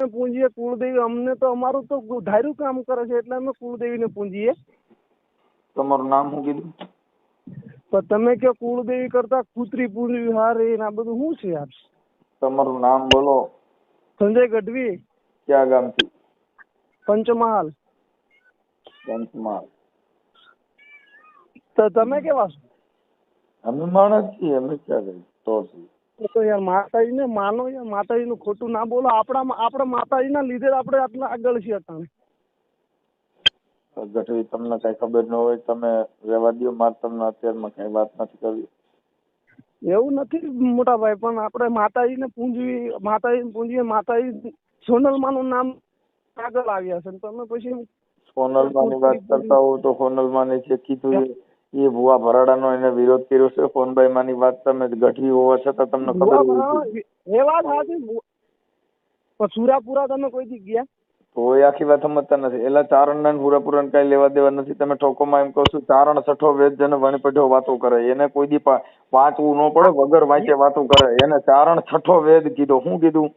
પૂંજીએ કુળદેવી. અમને તો અમારું તો ધાર્યું કામ કરે છે એટલે અમે કુળદેવીને પૂંજીએ. તમારું નામ શું કીધું? પણ તમે કયો કુળદેવી કરતા કૂતરી પૂંજવી હારી ને આ બધું શું છે યાર? તમારું નામ બોલો. સંજય ગઢવી. ક્યાં ગામથી? પંચમહાલ. પંચમહાલ. તો તમે કેવા છો? અમે માણસ છીએ, અમે ક્યાં કરીએ તો યાર માતાજીને માનો યાર, માતાજીનું ખોટું ના બોલો. આપણા માતાજીના લીધે આપણે આટલા આગળ છીએ અત્યારે. ગઢવી તમને કઈ ખબર ન હોય તમે રહેવા દો. મારે તમને અત્યારમાં કઈ વાત નથી કરવી. એવું નથી મોટા ભાઈ, પણ આપણે માતાજીને પૂંજવી, માતાજી સોનલમાનું નામ આગળ આવ્યા છે. તમે પછી સોનલમાની વાત કરતા હોવ તો સોનલમાને જે કીધું એ ભુવા ભરાડાનો એને વિરોધ કર્યો છે. સોનબાઈ માની વાત તમે ગઢવી હોવા છતાં તમને ખબર હોય એ વાત સાચી. પણ સુરાપુરા તમે કોઈ દી ગયા? તો એ આખી વાત સમજતા નથી. એલા ચારણ ને પૂરાપુરા કઈ લેવા દેવા નથી. તમે ઠોકોમાં એમ કહો છો ચારણ છઠ્ઠો વેદ જેને વણી પડ્યો વાતો કરે, એને કોઈ દી વાંચવું ન પડે, વગર વાંચે વાતો કરે. એને ચારણ છઠ્ઠો વેદ કીધો. શું કીધું?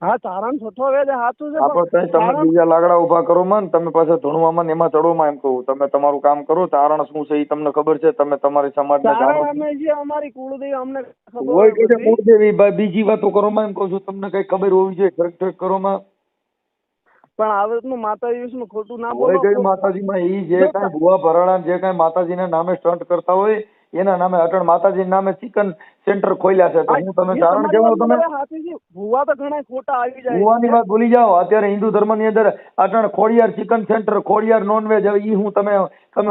હા, ચારણ છઠ્ઠો વેદ સાચું છે. આપણે તમે બીજા લાકડા ઉભા કરો માં, તમે પાછા ધૂણવામાં એમાં ચડોમાં એમ કહું. તમે તમારું કામ કરો. ચારણ શું છે એ તમને ખબર છે? તમે તમારી સમાજને જાણો છો? અમારી કુળદેવી અમને હોય કે કુળદેવી બીજી વાતો કરો માં એમ કહું છું. તમને કઈ ખબર હોવી જોઈએ. ઠરક કરો માં. પણ આ માતાજી વિશે ખોટું ના બોલો. કઈ માતાજીમાં ઈ જે કઈ ભુવા ભરાડા જે કઈ માતાજીના નામે સ્ટન્ટ કરતા હોય એના નામે અટણ માતાજીના નામે ચિકન સેન્ટર ખોલ્યા છે. તો હું તમે ચારણ કેવો? તમે ભુવા તો ઘણા ખોટા આવી જાય. ભુવાની વાત ભૂલી જાઓ. અત્યારે હિન્દુ ધર્મની અંદર અટણ Khodiyar chicken centre, Khodiyar nonveg, ઈ હું તમે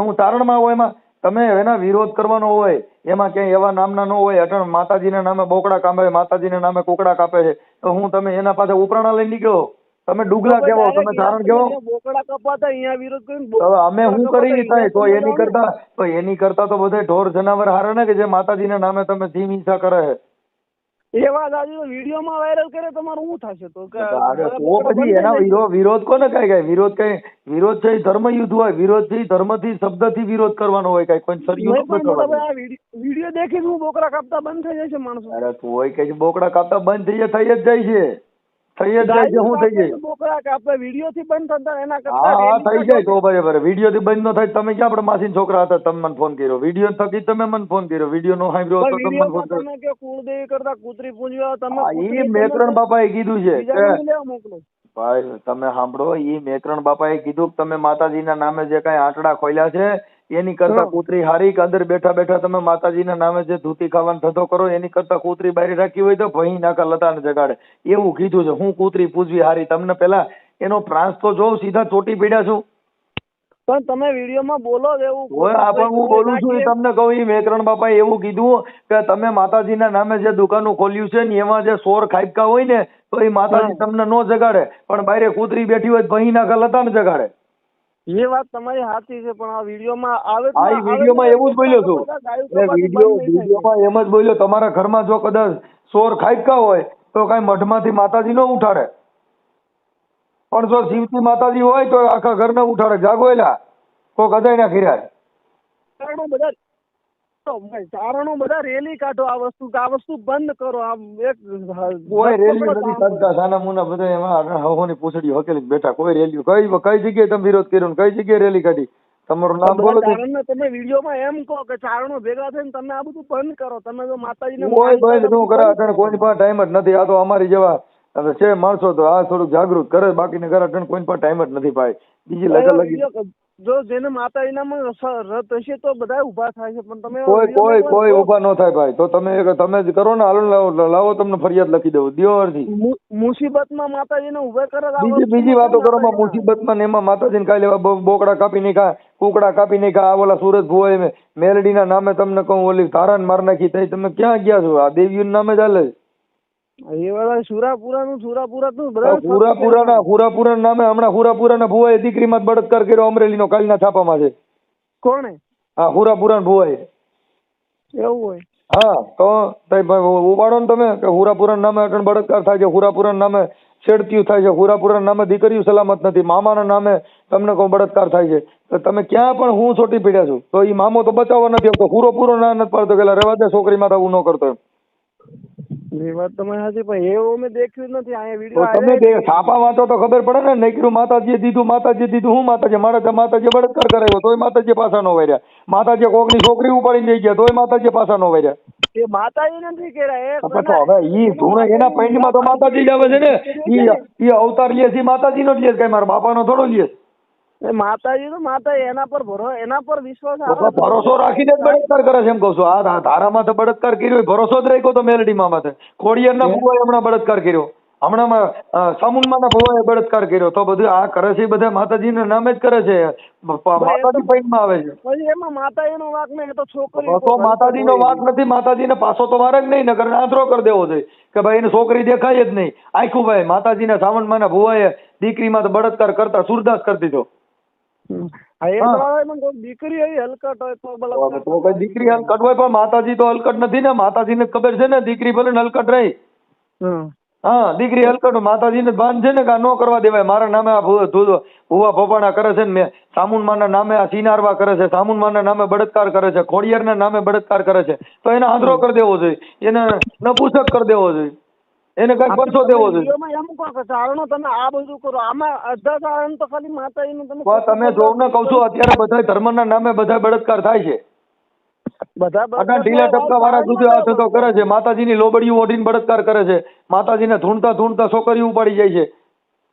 હું ચારણમાં હોય એમાં તમે એના વિરોધ કરવાનો હોય એમાં ક્યાંય એવા નામના ન હોય. અટણ માતાજીના નામે બોકડા કાપે, માતાજીના નામે કોકડા કાપે છે તો હું તમે એના પાસે ઉપરાણા લઈ નીકળો. તમે ડુગલા કેવો? તમે ચારણ કેવો? બોકડા કપાતા અહીંયા વિરોધ કરીને હવે અમે શું કરી થાય? તો એની કરતા તો બધા ઢોર જનાવર હારે ને કે જે માતાજીના નામે તમે ધીમ હિંસા કરે છે. એ વાત આજે વિડીયોમાં વાયરલ કરે તમારું શું થશે? તો પછી એના વિરોધ કોને કઈ વિરોધ છે ધર્મ યુદ્ધ હોય. વિરોધ છે ધર્મથી શબ્દથી વિરોધ કરવાનો હોય. કઈ કોઈ વિડીયો દેખીને હું બોકડા કાપતા બંધ થઈ જાય છે માણસો. અરે તું હોય કે બોકડા કાપતા બંધ થઈ જ જાય છે. થઈ જ જાય છે. શું થઈ જાય? બોકડા કાપે વિડીયો થી બંધ થતા એના કરતા હા થઈ જાય તો બરાબર. વિડીયો થી બંધ ન થાય. તમે ક્યાં આપણે માસી છોકરા હતા તમે મને ફોન કર્યો? વિડીયો થકી તમે મને ફોન કર્યો. વિડીયો નો સાંભળ્યો તો તમે મને ફોન કર્યો. તમે કે કુળદેવી કરતા કૂતરી પૂંજવા તમે ઈ મેકરણ બાપાએ કીધું છે કે ભાઈ તમે સાંભળો. ઈ મેકરણ બાપાએ કીધું કે તમે માતાજીના નામે જે કઈ આંટડા ખોલ્યા છે એની કરતા કૂતરી હારી. કે અંદર બેઠા બેઠા તમે માતાજીના નામે જે ધૂતી ખાવાનો ધંધો કરો એની કરતા કૂતરી બારી રાખી હોય તો ભઈ નાકા લતાને જગાડે એવું કીધું છે. હું કૂતરી પૂજવી હારી. તમને પેલા એનો પ્રાંસ તો જોઉં. સીધા ચોટી પીડ્યા છું. પણ તમે વિડીયોમાં બોલો એવું હોય આ પણ હું બોલું છું એ તમને કહું. એ મેકરણ બાપાએ એવું કીધું કે તમે માતાજીના નામે જે દુકાનો ખોલ્યું છે ને એમાં જે સોર ખાઈપકા હોય ને તો એ માતાજી તમને નો જગાડે, પણ બારે કૂતરી બેઠી હોય ભઈ નાકા લતાને જગાડે. એ વાત તમારી સાચી છે પણ આ વિડીયોમાં આવે આ વિડીયોમાં એવું જ બોલ્યો છું. વિડીયોમાં એમ જ બોલ્યો. તમારા ઘરમાં જો કદાચ સોર ખાઈપકા હોય તો કઈ મઢમાંથી માતાજી નો ઉઠાડે, પણ જો શિવજી માતાજી હોય તો આખા ઘરને ઉઠાડે. જાગોયલા કોક અદાયના ખીરાય. ચારણો બધા રેલી કાઢો. આ વસ્તુ બંધ કરો. આમ એક કોઈ રેલી નથી કાઢતા. સાના મુના બધા એમાં હહોની પૂછડી હકેલી બેઠા. કોઈ રેલી કઈ જગ્યાએ તમે વિરોધ કર્યો ને કઈ જગ્યાએ રેલી કાઢી? તમારું નામ બોલો. તમે વિડીયોમાં એમ કહો કે ચારણો ભેગા થઈને તમે આ બધું બંધ કરો. તમે જો માતાજીને કોઈ બંધ નું કરે અટણ કોઈની પાસે ટાઈમ જ નથી. આ તો અમારી જેવા છે માણસો તો આ થોડુંક જાગૃત કરે. બાકીને ઘર અટણ કોઈની પાસે ટાઈમ જ નથી ભાઈ. બીજી લગી જો જેને માતાજીનામાં રત હશે તો બધા ઉભા થાય છે પણ તમે કોઈ ઉભા ન થાય ભાઈ. તો તમે જ કરો ને. હાલો લાવો તમને ફરિયાદ લખી દઉં. દિયો અરજી. મુસીબતમાં માતાજીને ઉભા કરે. બીજી વાતો કરો માં. મુસીબતમાં ને એમાં માતાજીને કાંઈ લેવા? બોકડા કાપી નાખ્યા, કુકડા કાપી નાખ્યા. આ ઓલા સુરત ભુવાએ મેલડીના નામે તમને કહું ઓલી તારાન માર નાખી થઈ. તમે ક્યાં ગયા છો? આ દેવીઓના નામે ચાલે એ વાળા સુરાપુરા નામે હમણાં હુરાપુરાના ભુવાએ દીકરીમાં બળાત્કાર કર્યો. અમરેલીનો કાલના છાપામાં છે. કોણે? હા, હુરાપુરાના ભુવાએ. એવું હોય? હા તો ઉપાડો ને તમે કે હુરાપુરાના નામે અટણ બળાત્કાર થાય છે. હુરાપુરાના નામે છેડતીયું થાય છે. હુરાપુરાના નામે દીકરીઓ સલામત નથી. મામાના નામે તમને કહું બળાત્કાર થાય છે. તો તમે ક્યાં પણ હું છોટી પીડ્યા છું તો એ મામો તો બચાવવા નથી આવતો. હુરો પૂરો ના નથી પાડતો કે રહેવા દે છોકરી માં આવું ન કરતો. એ વાત તમારી સાચી, પણ એવું મેં દેખ્યું જ નથી. અહીંયા તો તમે વિડીયો છાપા વાંચો તો ખબર પડે ને. નકરું માતાજીએ દીધું હું માતાજી માતાજી બળાત્કાર કરાવ્યો તોય માતાજી પાછા નો વર્યા. માતાજી કોકની છોકરી ઉપાડીને લઈ ગયા તોય માતાજી પાછા નો વર્યા. એ માતાજી નથી કર્યા. તો હવે ઈ ધૂણે એના પૈંડમાં તો માતાજી જ આવે છે ને. ઈ અવતાર લે છે માતાજી નો જ લે છે, કઈ મારા બાપાનો થોડો લે છે. માતાજી તો માતા એના પર વિશ્વાસ ભરોસો રાખીને જ બળાત્કાર કરે છે એમ કઉ છું. આ ધારામાં તો બળાત્કાર કર્યો ભરોસો જ રાખ્યો તો મેલડીમાં માથે. ખોડિયારના ભુવાએ હમણાં બળાત્કાર કર્યો, હમણાં સામુંડમાના ભુવાએ બળાત્કાર કર્યો. તો બધું આ કરે છે બધા માતાજીના નામે જ કરે છે. માતાજી પૈણમાં આવે છે. પછી એમાં માતાજીનો વાંક નહીં, એ તો છોકરી તો માતાજીનો વાંક નથી. માતાજીને પાછો તો વારે જ નહીં, નકર આંધળો કરી દેવો જોઈએ કે ભાઈ એને છોકરી દેખાય જ નહીં. આખું ભાઈ માતાજીના સામુંડમાના ભુવાએ દીકરીમાં તો બળાત્કાર કરતા સુરદાસ કરી દીધો. દીકરી એવી હલકટ હોય તો કઈ દીકરી હલકટ હોય, પણ માતાજી તો હલકટ નથી ને. માતાજીને ખબર છે ને દીકરી ભલે હલકટ રહી. હા, દીકરી હલકટ માતાજીને ભાન છે ને કે ન કરવા દેવાય. મારા નામે આ ભુવા ભોપાણા કરે છે ને, મેં સામુંડમાના નામે આ સિનારવા કરે છે, સામુંડમાના નામે બળાત્કાર કરે છે, ખોડિયારના નામે બળાત્કાર કરે છે, તો એને આંધળો કરી દેવો જોઈએ, એને નપુસક કરી દેવો જોઈએ, એને કઈ પરસો દેવો જોઈએ. ચારણો તમે આ બધું કરો, આમાં અડધા ચારણ તો ખાલી માતાજીનું તમે જોઉં ને કહું છું, અત્યારે બધા ધર્મના નામે બધા બળાત્કાર થાય છે. બધા ઢીલા ટપકા વાળા સુધી આ ધંધો કરે છે. માતાજીની લોબડીઓ ઓઢીને બળાત્કાર કરે છે, માતાજીને ધૂણતા છોકરીઓ ઉપાડી જાય છે.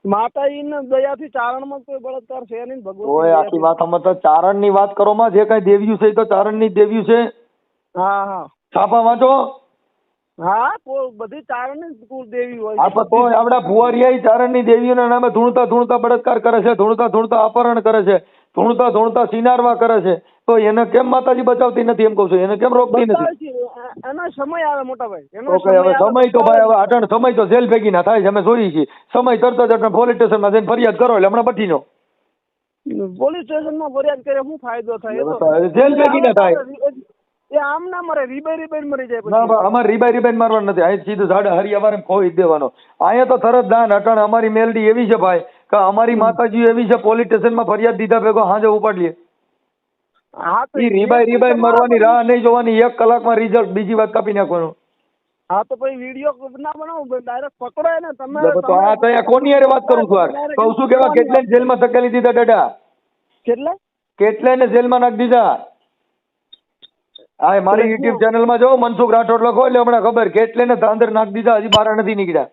માતાજીના દયાથી ચારણમાં કોઈ બળાત્કાર છે નહીં. ભગવાન ઓય આખી વાત અમે ચારણની વાત કરો માં, જે કઈ દેવ્યું છે એ તો ચારણની દેવ્યું છે. હા હા, છાપા વાંચો. હા, બધી ચારણની કુળદેવી હોય. હા, તો આપડા ભુવારિયા ચારણની દેવીઓના નામે ધૂણતા બળાત્કાર કરે છે, ધૂણતા અપહરણ કરે છે, ધૂણતા સિનારવા કરે છે. તો એને કેમ માતાજી બચાવતી નથી એમ કહું છું, એને કેમ રોકતી નથી? એનો સમય આવે મોટા ભાઈ, હવે સમય તો ભાઈ હવે અટણ સમય તો જેલ ભેગી ના થાય છે, અમે જોઈએ છીએ. સમય તરત જ અટણ પોલીસ સ્ટેશનમાં જઈને ફરિયાદ કરો એટલે હમણાં બઠીનો પોલીસ સ્ટેશનમાં ફરિયાદ કરે શું ફાયદો થાય? જેલ ભેગી ના થાય. એ આમ ના મરે, રીબાઈ મરી જાય. ના, અમારે રીબાઈ મારવાનું નથી. અહીં સીધું ઝાડ હરિયાવારે ખોઈ દેવાનો. અહીંયા તો તરત દાન અટણ અમારી મેલડી એવી છે ભાઈ કે અમારી માતાજી એવી છે, પોલીસ સ્ટેશનમાં ફરિયાદ દીધા ભેગો હાજે ઉપાડીએ. રીબાઈ મરવાની રાહ નહીં જોવાની, 1 કલાકમાં રિઝલ્ટ, બીજી વાત કાપી નાખવાનું. હા, તો પછી વિડીયો ના બનાવો, ડાયરેક્ટ પકડો ને તમે. તો આ તો કોની યાર વાત કરું છું? કહું છું કેવા કેટલાય જેલમાં ધકેલી દીધા દાદા, કેટલાયને જેલમાં નાખી દીધા. હા, મારી યુટ્યુબ ચેનલમાં જો મનસુખ રાઠોડ લખો એટલે હમણાં ખબર કેટલાયને અંદર નાખી દીધા, હજી બહાર નથી નીકળ્યા.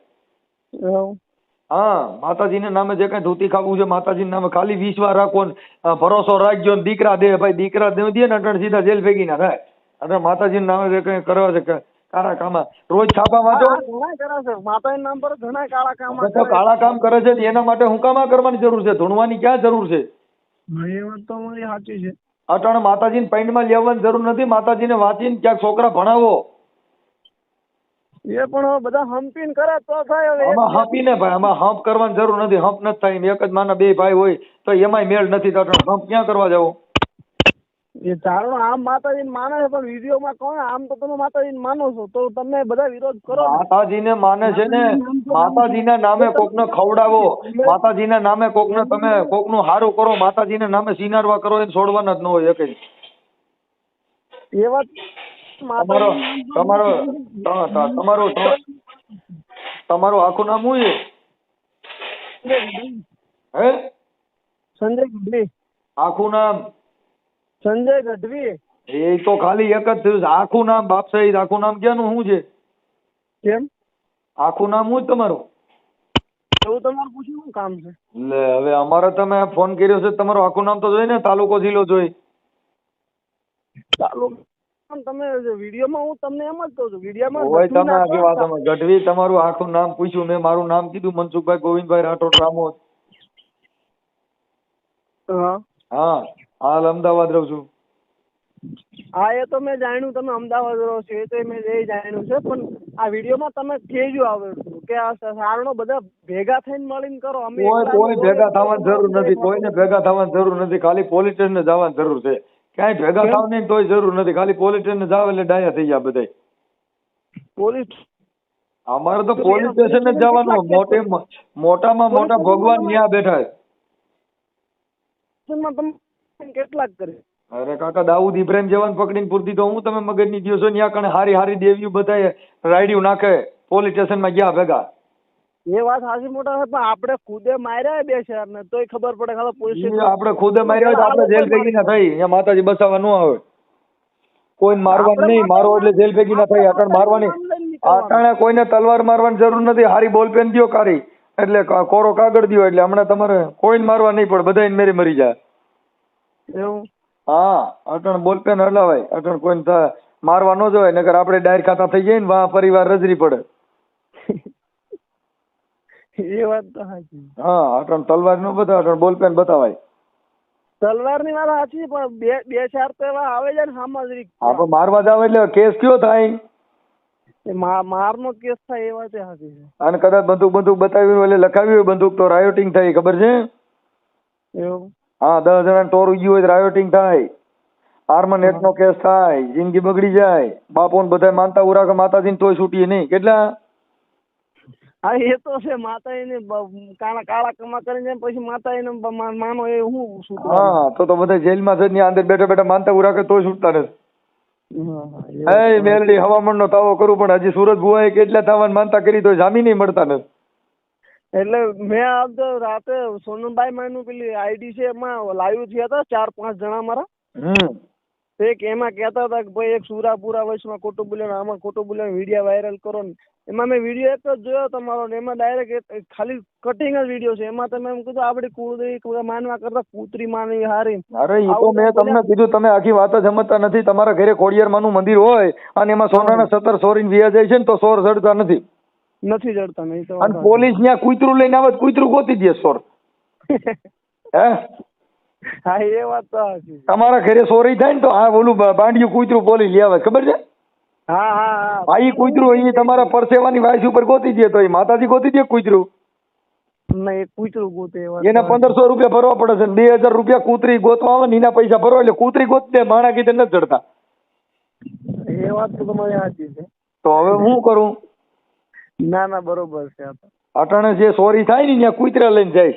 હા, માતાજીના નામે જે કઈ ધોતી ખાવું છે માતાજીના નામે ખાલી 20 વાર રાખો, ભરોસો રાખજો. દીકરા દે ભાઈ, દીકરા દે ને અટણ સીધા જેલ ભેગી ના થાય. અને માતાજીના નામે જે કઈ કરવા છે કાળા કામ, રોજ છાપા વાંચો. માતાજીના નામ પર ઘણા કાળા કામ કરે છે, એના માટે હું કામ કરવાની જરૂર છે? ધૂણવાની ક્યાં જરૂર છે? એ વાત તો મારી સાચી છે. અટણ માતાજીને પૈંડમાં લેવાની જરૂર નથી. માતાજીને વાંચીને ક્યાંક છોકરા ભણાવો. એ પણ બધા હંપીને કરે તો થાય. આમાં હંપીને ભાઈ, આમાં હંપ કરવાની જરૂર નથી. હંપ નથી થાય. એક જ માના 2 ભાઈ હોય તો એમાંય મેળ નથી થતો. હંપ ક્યાં કરવા જાવ? એ ચારણો આમ માતાજીને માને છે, પણ વિડીયોમાં કોણ? આમ તો તમે માતાજીને માનો છો તો તમે બધા વિરોધ કરો. માતાજીને માને છે ને, માતાજીના નામે કોકને ખવડાવો, માતાજીના નામે કોકને તમે કોકનું હારું કરો, માતાજીના નામે સિનારવા કરો, એને છોડવાના જ ન હોય એક. એ વાત તમારું આખું નામ શું છે? હે? સંજય ગઢવી. આખું નામ? સંજય ગઢવી. એ તો ખાલી એક જ થયું. આખું નામ બાપ સહિત આખું નામ ક્યાંનું શું છે? કેમ આખું નામ શું તમારું? એવું તમારું પૂછ્યું શું કામ છે? લે હવે અમારે તમે ફોન કર્યો છે, તમારું આખું નામ તો જોઈ ને, તાલુકો જિલ્લો જોઈ. તાલુકો તમે વિડીયોમાં હું તમને એમ જ કહું છું. વિડીયોમાં હોય તમે આખી વાત અમે ગઢવી તમારું આખું નામ પૂછ્યું, મેં મારું નામ કીધું મનસુખભાઈ ગોવિંદભાઈ રાઠોડ રામોદ. હા, હાલ અમદાવાદ રહું છું. હા, એ તો મેં જાણ્યું તમે અમદાવાદ રહો છો, એ તો મેં એ જાણ્યું છે. પણ આ વિડીયોમાં તમે કહેજો આવે કે આ સારણો બધા ભેગા થઈને મળીને કરો. અમે કોઈ ભેગા થવાની જરૂર નથી. કોઈને ભેગા થવાની જરૂર નથી. ખાલી પોલીસ સ્ટેશને જવાની જરૂર છે. ક્યાંય ભેગા થવાની તોય જરૂર નથી. ખાલી પોલીસ સ્ટેશને જાવ એટલે ડાયા થઈ ગયા બધા. પોલીસ અમારે તો પોલીસ સ્ટેશન જ જવાનું. મોટામાં મોટા ભગવાન ત્યાં બેઠા છે. કેટલાક કરે. અરે કાકા, દાઉદ ઇબ્રાહિમ જવાન પકડીને પૂરતી તો હું તમે મગજની દો છો. ત્યાં કણે હારી દેવીઓ બધા રાયડિયું નાખે. પોલીસ સ્ટેશનમાં ગયા ભેગા. એ વાત સાચી મોટા સાહેબ, પણ આપણે ખુદે માર્યા 2 શહેર ને તોય ખબર પડે ખાલી પોલીસ આપણે ખુદે માર્યા હોય તો આપણે જેલ ભેગી ના થઈ. અહીંયા માતાજી બસાવવા ન આવે, કોઈ મારવાનું નહીં. મારો એટલે જેલ ભેગી ના થઈ. અટણ મારવાની, અટાણે કોઈને તલવાર મારવાની જરૂર નથી. હારી બોલપેન દ્યો કારી એટલે કોરો કાગળ દ્યો એટલે હમણાં તમારે કોઈને મારવા નહીં પડે, બધાને મેરી મરી જાય. એવું? હા, અટણ બોલપેન હલાવાય. અટણ કોઈને મારવા ન જવાય, નકર આપણે ડાયર ખાતા થઈ જાય ને વા પરિવાર રજરી પડે. એ વાત તો સાચી. હા, અટણ તલવાર નો બતાવે, અટણ બોલપેન બતાવાય. તલવાર ની વાત સાચી, પણ 2-4 તો એવા આવે છે ને સામાજિક. હા, પણ મારવા જાવ એટલે કેસ કયો થાય? મારનો કેસ થાય એ વાત સાચી છે. અને કદાચ બંદૂક બતાવી એટલે લખાવી હોય બંદૂક તો રાયોટિંગ થાય, ખબર છે? એવું? હા, 10 જણા ટોર ગયું હોય તો રાયોટિંગ થાય, આર્મન એક્ટ નો કેસ થાય, જિંદગી બગડી જાય. બાપો ને બધા માનતા ઉરા કે માતાજી ને તોય છૂટીએ નહીં. કેટલા? હા, એ તો છે. માતા એને કાળા કમા કરીને પછી માતા એને માનો એ હું શું? હા, તો બધા જેલમાં છે, અંદર બેઠા બેઠા માનતા ઉરા કે તોય છૂટતા નથી. એ મેલડી હવામાન નો તાવો કરું, પણ હજી સુરત ભુવાએ કેટલા થવાની માનતા કરી તો જામીન નહીં મળતા નથી. એટલે મેં આવતો રાતે સોનમભાઈ માનું પેલી આઈડી છે એમાં લાઈવ થયા હતા 4-5 જણા મારા. એક એમાં કહેતા હતા કે ભાઈ એક સુરાપુરા વયસમાં ખોટું બોલ્યો, આમાં ખોટું બોલ્યો, વિડીયો વાયરલ કરો ને. એમાં મેં વિડીયો એક જ જોયો તમારો ને એમાં ડાયરેક્ટ ખાલી કટિંગ જ વિડીયો છે. એમાં તમે એમ કીધું આપડી કુળદેવી માનવા કરતા કૂતરી માનવી હારી. અરે એ તો મેં તમને કીધું, તમે આખી વાત જ સમજતા નથી. તમારા ઘરે ખોડિયારમાંનું મંદિર હોય અને એમાં સોનાના 17 સોરીને વ્યા જાય છે ને તો સોર જડતા નથી જડતા નહીં તો. અને પોલીસ ત્યાં કૂતરું લઈને આવે, કૂતરું ગોતી દે સોર. હે? હા, એ વાત તો સાચી. તમારા ઘરે ચોરી થાય ને તો આ ઓલું બાંડિયું કૂતરું પોલીસ લઈ આવે, ખબર છે? હા હા હા, ઈ કૂતરું અહીં તમારા પરસેવાની વાયસ ઉપર ગોતી દે તો એ માતાજી ગોતી દે કૂતરું. નહીં, કૂતરું ગોતે એને 1500 રૂપિયા ભરવા પડે છે, 2000 રૂપિયા કૂતરી ગોતવા આવે ને એના પૈસા ભરવા એટલે કૂતરી ગોતી દે, માણા કીધે નથી જડતા. એ વાત તો તમારી સાચી છે. તો હવે હું કરું? ના બરોબર છે. અટાણે જે ચોરી થાય ને ત્યાં કૂતરા લઈને જાય.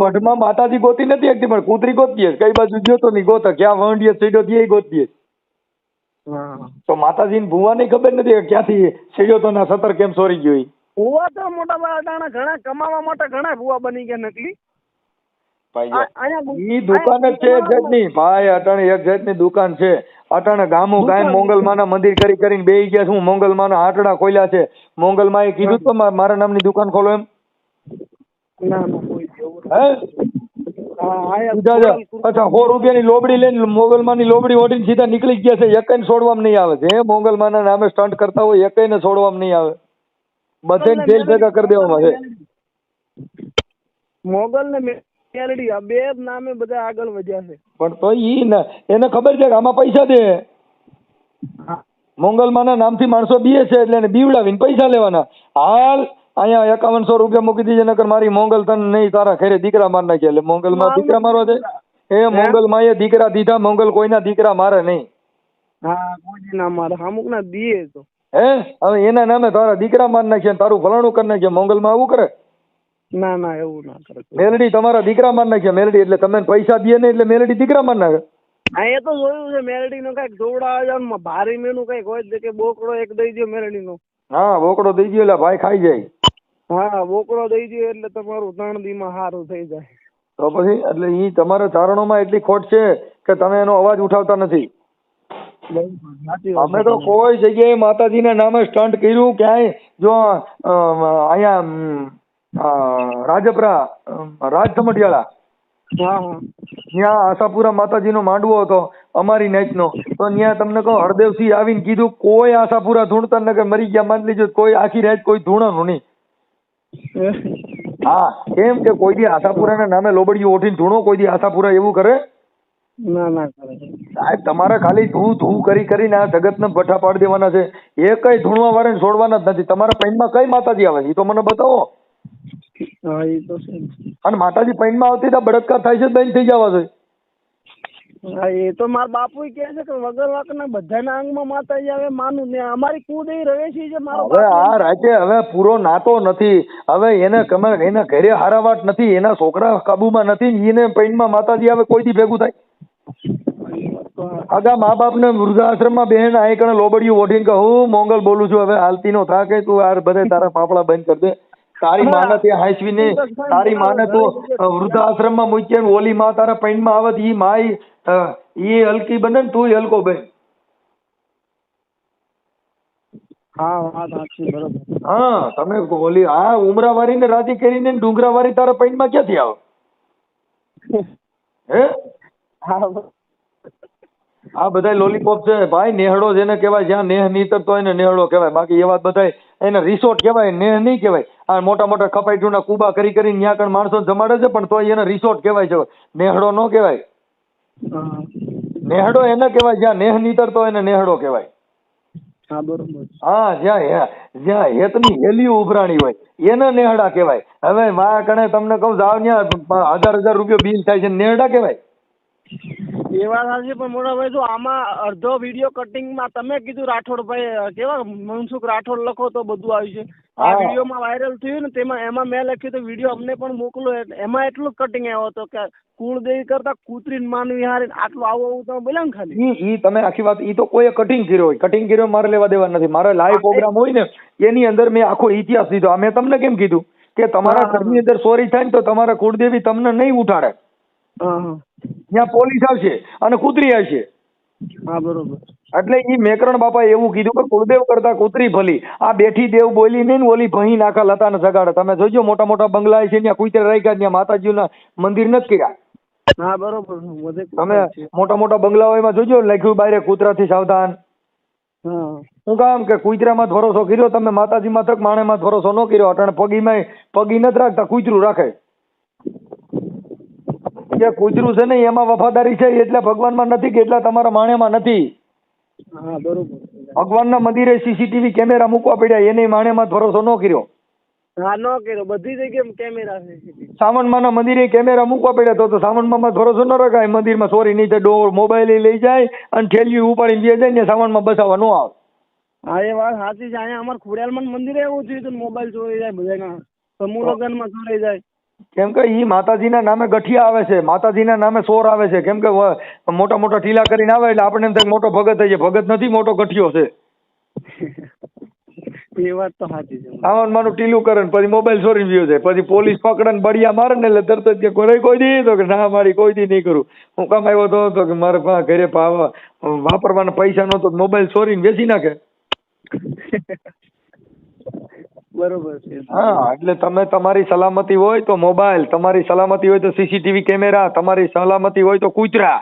મઢમાં માતાજી ગોતી નથી એકથી, પણ કૂતરી ગોતીએ. કઈ બાજુ ગયો તો નહીં ગોતા, ક્યાં વંડીએ સીડો થી ગોતીએ. તો માતાજી ને ભુવા ની ખબર નથી ક્યાંથી સીડ્યો તો ના 17 કેમ ચોરી ગયો. ભુવા તો મોટા ભાઈ ઘણા કમાવા માટે ઘણા ભુવા બની ગયા નકલી. ઈ દુકાન જ છે એક જાતની ભાઈ. અટાણે એક જાતની દુકાન છે. અટાણે ગામો ગામ મોંગલમા ના મંદિર કરીને બેહી ગયા છું. મોંગલમા ના આંટડા ખોલ્યા છે. મોંગલમા એ કીધું તો મારા નામની દુકાન ખોલો એમ. અચ્છા, 100 રૂપિયાની લોબડી લઈને મોગલમા ની લોબડી ઓઢીને સીધા નીકળી ગયા છે. એકઈને છોડવામાં નહીં આવે. જે મોગલમા ના નામે સ્ટન્ટ કરતા હોય એકઈને છોડવામાં નહીં આવે. બધાને જેલ ભેગા કરી દેવામાં છે. મોગલ ને મેલડી આ બે નામે બધા આગળ વધ્યા છે. પણ તો એને ખબર છે કે આમાં પૈસા દે. મોગલમા ના નામથી માણસો બીએ છે એટલે એને બીવડાવીને પૈસા લેવાના. હાલ અહીંયા 5100 રૂપિયા મૂકી દીજે, નકર મારી મોગલ તને નહીં તારા ઘરે દીકરા માર નાખ્યા. એટલે મોગલમાં દીકરા મારવા દે? એ મોગલમાં એ દીકરા દીધા. મોગલ કોઈના દીકરા મારે નહીં. હા, કોઈ ના મારે, અમુક ના દીએ તો. હે? હવે એના નામે તારા દીકરા માર નાખ્યા, તારું ભલાણું કરી નાખ્યા. મોગલમાં આવું કરે? ના એવું ના કરે. મેલડી તમારા દીકરા માર નાખ્યા. મેલડી એટલે તમે પૈસા દે ને એટલે મેલડી દીકરા માર નાખે. હા, એ તો જોયું છે. મેલડી નો કઈક જોવડાવે ભારી મેનું કઈક હોય કે બોકડો એક દઈ દો મેલડી નો. હા, બોકડો દઈ દો એટલે ભાઈ ખાઈ જાય. હા, બોકડો દઈ દો એટલે તમારું 3 દીમાં સારું થઈ જાય. તો પછી એટલે ઈ તમારા ચારણોમાં એટલી ખોટ છે કે તમે એનો અવાજ ઉઠાવતા નથી. અમે તો કોઈ જગ્યાએ માતાજીના નામે સ્ટન્ટ કર્યું ક્યાંય. જો અહીંયા રાજપરા રાજસમઢિયાળા ત્યાં આશાપુરા માતાજીનો માંડવો હતો અમારી નાઈટનો. તો ત્યાં તમને કહો હરદેવસિંહ આવીને કીધું કોઈ આશાપુરા ધૂણતા નગર મરી ગયા માની લીધું. કોઈ આખી રાત કોઈ ધૂણવાનું નહીં. હા, કેમ કે કોઈ દી આશાપુરાના નામે લોબડીઓ ઓઠીને ધૂણો કોઈ દી આશાપુરા એવું કરે? ના કરે સાહેબ. તમારે ખાલી ધૂ કરીને આ જગતને ભઠ્ઠા પાડી દેવાના છે. એ કઈ ધૂણવા વાળાને છોડવાના જ નથી. તમારા પૈનમાં કઈ માતાજી આવે છે એ તો મને બતાવો. હા, એ તો છે. અને માતાજી પૈનમાં આવતી તો બળાત્કાર થાય છે, બંધ થઈ જવા છે. હા, એ તો મારા બાપુ કહે છે કે વગર વાકના બધાના અંગમાં માતાજી આવે માનું ને અમારી કુળદેવી રવેશી છે મારો. હવે આ રાજ્ય હવે પૂરો નાતો નથી. હવે એના ઘરે હારાવાટ નથી. એના છોકરા કાબુમાં નથી. એને પૈનમાં માતાજી આવે કોઈ દી ભેગું થાય? આગા મા બાપ ને વૃદ્ધાશ્રમ માં બેન આયકણ લોબડિયું ઓઢીને કે હું મોંગલ બોલું છું, હવે હાલતી નો થાકે તું આ બધે તારા પાપડા બંધ કરી દે. તારી માને ત્યાં હાંસવી ને તારી માને તું વૃદ્ધાશ્રમ માં મૂકી ઓલી માં તારા પૈણ માં આવત ઈ માય ઈ હલકી બને ને તું હલકો બન. હા તમે ઓલી આ ઉમરાવારી ને રાજી કરીને ડુંગરાવારી તારા પૈણ માં ક્યાંથી આવો? હે આ બધા લોલીપોપ છે ભાઈ. નેહડો જેને કહેવાય, જ્યાં નેહ નીતરતો હોય ને નેહડો કહેવાય. બાકી એવા બધા એને રિસોર્ટ કહેવાય, નેહ નહીં કહેવાય. આ મોટા મોટા કપાઈટુના કુબા કરી કરીને ત્યાં કણ માણસો જમાડે છે, પણ તોય એને રિસોર્ટ કહેવાય છે, નેહડો નો કહેવાય. નેહડો એને કહેવાય જ્યાં નેહ નીતરતો હોય ને નેહડો કહેવાય. હા, જ્યાં હેતની હેલિયું ઉભરાણી હોય એને નેહડા કહેવાય. હવે માં કણે તમને કહું જાવ ત્યાં 1000 રૂપિયા બિલ થાય છે, નેહડા કહેવાય. એ વાત સાચી, પણ મોટા ભાઈ જો આમાં અડધો વિડીયો કટિંગમાં તમે કીધું રાઠોડભાઈ કેવા મનસુખ રાઠોડ લખો તો બધું આવ્યું છે. આ વિડીયોમાં વાયરલ થયું ને તેમાં એમાં મેં લખ્યું તો વિડીયો અમને પણ મોકલો, એમાં એટલું કટિંગ આવ્યો હતો કે કુળદેવી કરતા કૂતરીને માનવી હારી આટલું આવું તમે બોલ્યા ને ખાલી. ઈ તમે આખી વાત ઈ તો કોઈ કટિંગ કર્યો હોય, કટિંગ કર્યો મારે લેવા દેવા નથી. મારો લાઈવ પ્રોગ્રામ હોય ને એની અંદર મેં આખો ઇતિહાસ દીધો. મેં તમને કેમ કીધું કે તમારા ઘરની અંદર ચોરી થાય ને તો તમારા કુળદેવી તમને નહીં ઉઠાડે, ત્યાં પોલીસ આવશે અને કૂતરી આવશે. હા બરોબર. એટલે ઈ મેકરણ બાપા એવું કીધું કે કુળદેવ કરતા કૂતરી ભલી. આ બેઠી દેવ બોલી નહીં ને ઓલી ભહી નાખા લતા ને જગાડે. તમે જોજો મોટા મોટા બંગલા છે ત્યાં કુતરા રાખ્યા, ત્યાં માતાજીના મંદિર નથી કર્યા. હા બરોબર. તમે મોટા મોટા બંગલાઓમાં જોજો લખ્યું બારે કૂતરાથી સાવધાન. શું કામ કે કુતરામાં ભરોસો કર્યો તમે, માતાજીમાં તક માણેમાં ભરોસો ન કર્યો. અટાણે પગી નથી રાખતા, કૂતરું રાખે. જે કૂતરું છે ને એમાં વફાદારી છે એટલે ભગવાનમાં નથી કે એટલા તમારા માણેમાં નથી. હા બરોબર. ભગવાનના મંદિરે સીસીટીવી કેમેરા મૂકવા પડ્યા, એને માણેમાં ભરોસો ન કર્યો. હા ન કર્યો, બધી જગ્યાએ કેમેરા છે. સામનમાના મંદિરે કેમેરા મૂકવા પડ્યા તો સામનમાં ભરોસો ન રખાય. મંદિરમાં ચોરી નહીં થાય, ડોર મોબાઈલ લઈ જાય અને ઠેલિયું ઉપાડીને બે જાય ને સામાનમાં બસાવવા ન આવે. હા એ વાત સાચી છે. અહીંયા અમારા ખોડિયાલમાં મંદિરે એવું થયું હતું, મોબાઈલ ચોરી જાય બધાના, સમૂહ લગ્નમાં ચોરી જાય. કેમ કે ઈ માતાજીના નામે ગઠિયા આવે છે, માતાજીના નામે ચોર આવે છે. કેમ કે મોટા મોટા ટીલા કરીને આવે એટલે આપણે એમ થાય મોટો ભગત થઈ જાય. ભગત નથી, મોટો ગઠિયો છે. એ વાત તો સાચી છે. સામાનમાંનું ટીલું કરે ને પછી મોબાઈલ ચોરીને ગયો જાય. પછી પોલીસ પકડે ને બળિયા મારે ને એટલે તરત જ કોઈ દી તો કે ના મારી કોઈ દી નહીં કરું. હું કામ આવ્યો તો કે મારે ઘરે વાપરવાના પૈસા નહોતો, મોબાઈલ ચોરીને વેચી નાખે. બરોબર છે. હા એટલે તમે તમારી સલામતી હોય તો મોબાઈલ, તમારી સલામતી હોય તો સીસીટીવી કેમેરા, તમારી સલામતી હોય તો કૂતરા.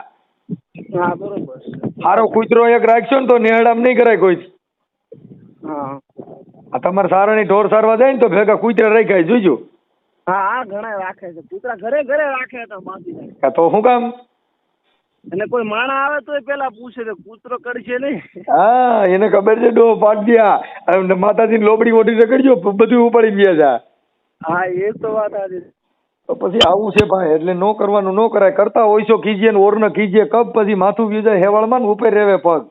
હા બરોબર. સારો કૂતરો એક રાખશો ને તો નેહડામ નહીં કરાય કોઈ. હા તમારે સારાની ઢોર સારવા જાય ને તો ભેગા કૂતરા રાખાય જોજો. હા ઘણા રાખે છે કૂતરા, ઘરે રાખે તો બાંધી. તો શું કામ? અને કોઈ માણા આવે તો પેલા પૂછે કે કૂતરો કરશે નહીં. હા એને ખબર છે ડો પાટ ગયા માતાજી લોબડી ઓઢી કરજો બધું ઉપાડી ગયા છે. હા એ તો વાત સાચી. તો પછી આવું છે ભાઈ, એટલે નો કરવાનું નો કરાય. કરતા હોય છો કીજીએ ને ઓર ન કીજીએ કબ પછી માથું ગયું જાય હેવાળમાં ને ઉપર રહેવે પગ.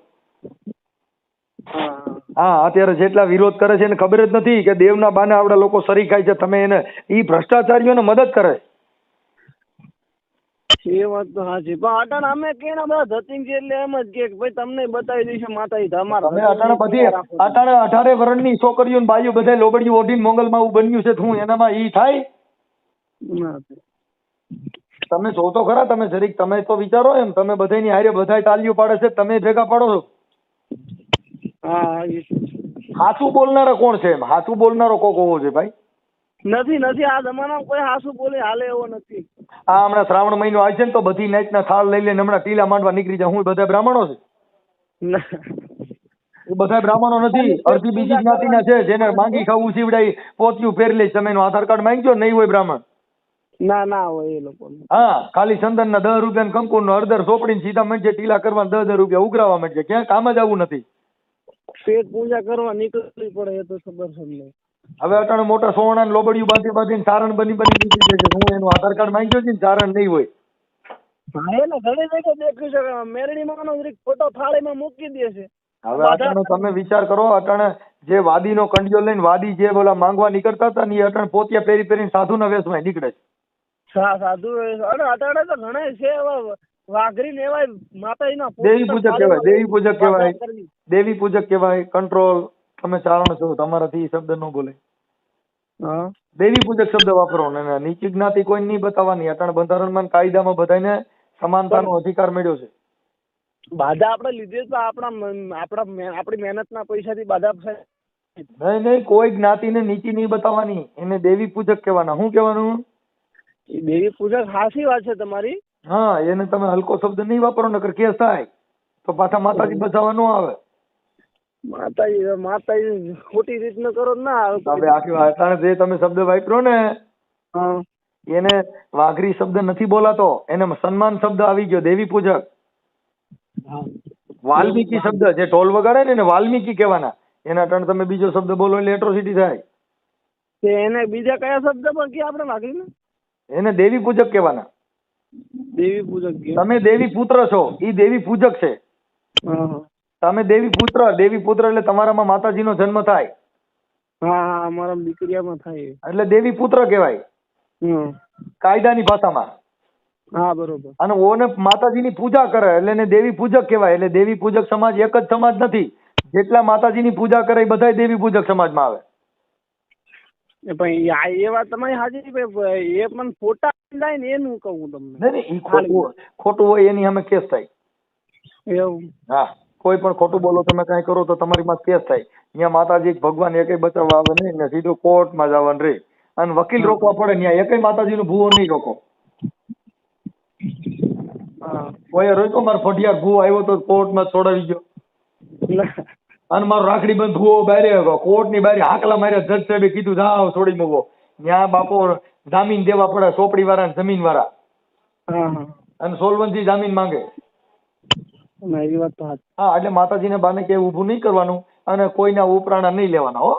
હા અત્યારે જેટલા વિરોધ કરે છે એને ખબર જ નથી કે દેવના બાને આવડા લોકો સરી ખાય છે. તમે એને ઈ ભ્રષ્ટાચારીઓને મદદ કરે. એ વાત તો સાચી, પણ અટાણ અમે કેના બધા ધતિંગ છે એટલે એમ જ કે ભાઈ તમને બતાવી દઈશું માતાજી તમારા. તમે અટાણે બધી અટાણે 18 વર્ષની છોકરીઓ ને બાઈઓ બધા લોબડીઓ ઓઢીને મોંગલમાં આવું બન્યું છે. શું એનામાં ઈ થાય? તમે જો તો ખરા, તમે જરીક તમે તો વિચારો એમ. તમે બધાની હારે બધા તાલીઓ પાડે છે, તમે ભેગા પાડો છો. હા હાચું બોલનારો કોણ છે? હાચું બોલનારો કોક હોવો છે ભાઈ. નથી આ જમાનામાં કોઈ હાસુ બોલે હાલે એવો નથી. આ હમણાં શ્રાવણ મહિનો આવે છે ને તો બધી નાઈટના થાળ લઈ લઈને હમણાં ટીલા માંડવા નીકળી જાય. હું બધા બ્રાહ્મણો છે? એ બધા બ્રાહ્મણો નથી, અડધી બીજી જ્ઞાતિના છે. જેને માંગી ખાવું સીવડાય પોતિયું ફેરી લે. તમે એનું આધાર કાર્ડ માંગજો, નહીં હોય બ્રાહ્મણ. ના હોય એ લોકો. હા ખાલી ચંદન ના 10 રૂપિયા કંકુ નો અડધર સોપડીને સીધા મંડે ટીલા કરવા 10 રૂપિયા ઉઘરાવા માંડે. ક્યાં કામ જ આવું નથી. પેટ પૂજા કરવા નીકળવી પડે એ તો ખબર છે મને. હવે અટાણે મોટા સોવણા લોબડિયું બાંધીને સારણ બની નીકળી જાય છે. હું એનું આધાર કાર્ડ માંગ્યો છે ને સારણ નહીં હોય. હા એને ઘણી જગ્યાએ દેખ્યું છે મેરડીમાંનો ફોટો થાળીમાં મૂકી દે છે. હવે અટાણે તમે વિચાર કરો, અટાણે જે વાદીનો કંડિયો લઈને વાદી જે બોલા માંગવા નીકળતા હતા ને એ અટાણે પોતિયા પહેરીને સાધુના વેશમાં નીકળે છે. સાધુ અટાણે તો ઘણા છે એવા વાઘરી લેવાય માતાજીના દેવી પૂજક કહેવાય, દેવી પૂજક કહેવાય, દેવી પૂજક કહેવાય. કંટ્રોલ, તમે ચારણ છો, તમારાથી ઈ શબ્દ ન બોલે. હા દેવી પૂજક શબ્દ વાપરો ને નીચી જ્ઞાતિ કોઈ નહીં બતાવવાની. અટાણ બંધારણમાં કાયદામાં બધાને સમાનતાનો અધિકાર મળ્યો છે. બાધા આપણે લીધે તો આપણી મહેનતના પૈસાથી બાધા થાય. નહીં, કોઈ જ્ઞાતિને નીચી નહીં બતાવવાની. એને દેવી પૂજક કહેવાના. શું કહેવાનું? એ દેવી પૂજક સાચી વાત છે તમારી. હા, એને તમે હલકો શબ્દ નહીં વાપરો નકર કેસ થાય તો પાછા માતાજી બચાવવા ન આવે. માતાજી ખોટી રીતનું કરો ના આવે. હવે આખી અટાણે જે તમે શબ્દ વાપરો ને એને વાઘરી શબ્દ નથી બોલાતો, એને સન્માન શબ્દ આવી ગયો, દેવી પૂજક. વાલ્મીકી શબ્દ જે ઢોલ વગાડે ને એને વાલ્મીકી કહેવાના. એના અટાણે તમે બીજો શબ્દ બોલો એટલે એટ્રોસિટી થાય. એને બીજા કયા શબ્દ પર કે આપણે વાઘરીને? એને દેવી પૂજક કહેવાના. દેવી પૂજક. તમે દેવી પુત્ર છો, ઈ દેવી પૂજક છે. તમે દેવી પુત્ર એટલે તમારામાં માતાજીનો જન્મ થાય. હા, અમારા દીકરીયામાં થાય એટલે દેવી પુત્ર કહેવાય કાયદાની ભાષામાં. હા, બરોબર. અને ઓને માતાજીની પૂજા કરે એટલે એને દેવી પૂજક કહેવાય. એટલે દેવી પૂજક સમાજ એક જ સમાજ નથી. જેટલા માતાજીની પૂજા કરે એ બધા દેવી પૂજક સમાજમાં આવે. પણ એ વાત તમારી સાચી, એ પણ ફોટા જાય ને એનું કહું તમને. નહીં, ઈ ખોટું હોય એની સામે કેસ થાય. એવું? હા, કોઈ પણ ખોટું બોલો તમે કઈ કરો તો તમારી માં કેસ થાય. અહીંયા માતાજી ભગવાન એકે બચાવવા આવે નહીં ને સીધું કોર્ટમાં જવાનું રે. અને વકીલ રોકવા પડે, ત્યાં એકે માતાજીનો ભૂવો નહીં રોકો. કોઈ રોક્યો મારો ફટિયાર ભૂવો આવ્યો તો કોર્ટમાં છોડાવી ગયો. અને મારો રાખડી બંધ ભૂવો બારે આવ્યો, કોર્ટની બારી હાકલા માર્યા, જજ સાહેબે કીધું જાઓ છોડી મૂકો. ત્યાં બાપો જામીન દેવા પડે, ચોપડી વાળા જમીન વાળા. અને સોલવંતી જામીન માંગે. હા, એટલે માતાજીને બાને કે ઊભું નહીં કરવાનું અને કોઈના ઉપરાણા નહીં લેવાના હો.